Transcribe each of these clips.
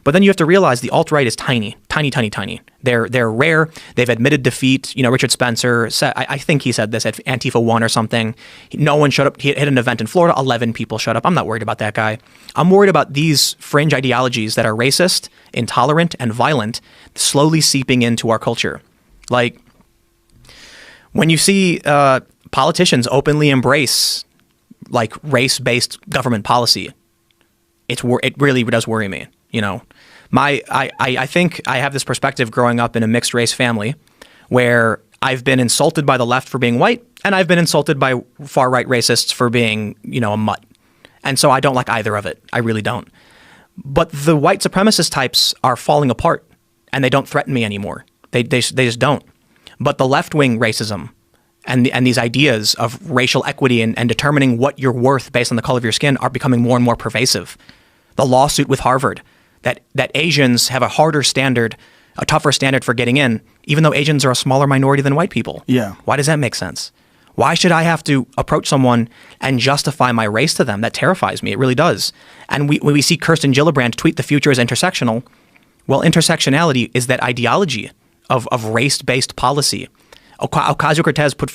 But then you have to realize the alt-right is tiny, tiny, tiny, tiny. They're rare. They've admitted defeat. Richard Spencer said, I think he said this at Antifa 1 or something. No one showed up. He hit an event in Florida. 11 people showed up. I'm not worried about that guy. I'm worried about these fringe ideologies that are racist, intolerant, and violent, slowly seeping into our culture. Like, when you see politicians openly embrace like race-based government policy, it really does worry me. I think I have this perspective growing up in a mixed race family where I've been insulted by the left for being white, and I've been insulted by far right racists for being, a mutt. And so I don't like either of it. I really don't. But the white supremacist types are falling apart, and they don't threaten me anymore. They just don't. But the left-wing racism and these ideas of racial equity and determining what you're worth based on the color of your skin are becoming more and more pervasive. The lawsuit with Harvard that Asians have a harder standard, a tougher standard for getting in, even though Asians are a smaller minority than white people. Yeah. Why does that make sense? Why should I have to approach someone and justify my race to them? That terrifies me. It really does. And when we see Kirsten Gillibrand tweet the future is intersectional, well, intersectionality is that ideology of race-based policy. Ocasio-Cortez puts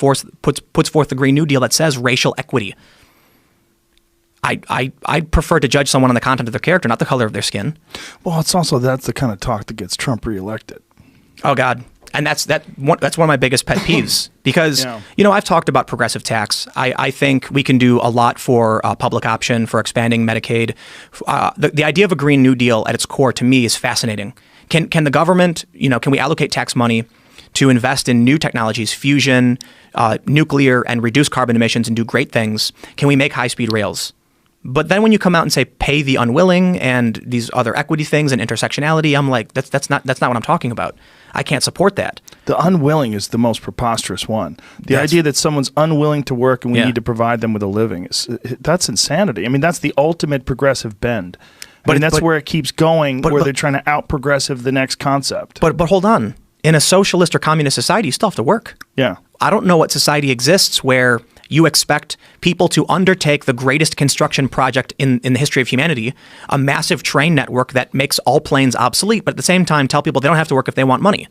forth the Green New Deal that says racial equity. I prefer to judge someone on the content of their character, not the color of their skin. Well, it's also that's the kind of talk that gets Trump reelected. Oh God, and that's one of my biggest pet peeves because I've talked about progressive tax. I think we can do a lot for public option, for expanding Medicaid. The idea of a Green New Deal at its core to me is fascinating. Can the government, can we allocate tax money to invest in new technologies, fusion, nuclear, and reduce carbon emissions and do great things? Can we make high-speed rails? But then when you come out and say pay the unwilling and these other equity things and intersectionality, I'm like, that's not what I'm talking about. I can't support that. The unwilling is the most preposterous one. The idea that someone's unwilling to work and we need to provide them with a living, that's insanity. I mean, that's the ultimate progressive bend. But that's where it keeps going, where they're trying to out-progressive the next concept. But hold on. In a socialist or communist society, you still have to work. Yeah. I don't know what society exists where you expect people to undertake the greatest construction project in the history of humanity, a massive train network that makes all planes obsolete, but at the same time tell people they don't have to work if they want money.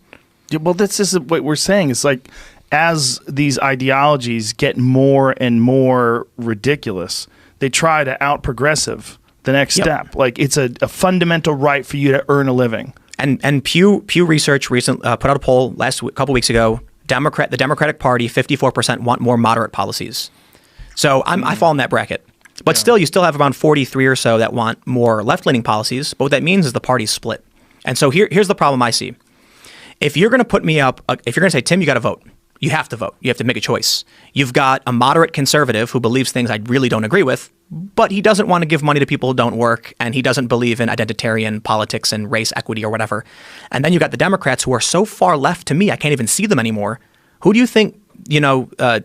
Yeah, well, this is what we're saying. It's like as these ideologies get more and more ridiculous, they try to out-progressive the next step. Like it's a fundamental right for you to earn a living. And Pew Research recently put out a poll couple weeks ago. The Democratic Party, 54% want more moderate policies. So I fall in that bracket. But still, you still have around 43 or so that want more left-leaning policies. But what that means is the party's split. And so here's the problem I see. If you're going to put me up, if you're going to say, Tim, you got to vote. You have to vote. You have to make a choice. You've got a moderate conservative who believes things I really don't agree with, but he doesn't want to give money to people who don't work, and he doesn't believe in identitarian politics and race equity or whatever. And then you've got the Democrats who are so far left to me, I can't even see them anymore. Who do you think,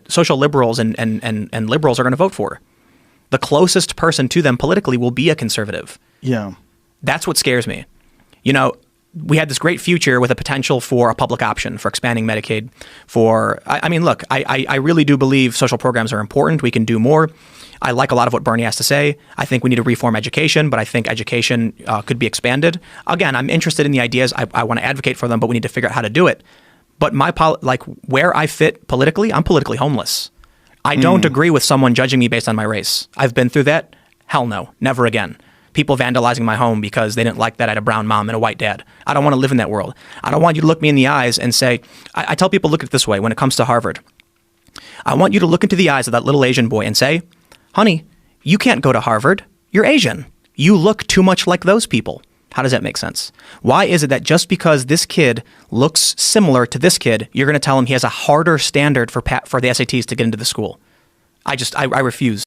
social liberals and liberals are going to vote for? The closest person to them politically will be a conservative. Yeah. That's what scares me. We had this great future with a potential for a public option, for expanding Medicaid, I really do believe social programs are important. We can do more. I like a lot of what Bernie has to say. I think we need to reform education, but I think education could be expanded. Again, I'm interested in the ideas. I want to advocate for them, but we need to figure out how to do it. But where I fit politically, I'm politically homeless. I don't agree with someone judging me based on my race. I've been through that. Hell no, never again. People vandalizing my home because they didn't like that I had a brown mom and a white dad. I don't want to live in that world. I don't want you to look me in the eyes and say, I tell people, look at it this way when it comes to Harvard. I want you to look into the eyes of that little Asian boy and say, honey, you can't go to Harvard. You're Asian. You look too much like those people. How does that make sense? Why is it that just because this kid looks similar to this kid, you're going to tell him he has a harder standard for the SATs to get into the school? I refuse.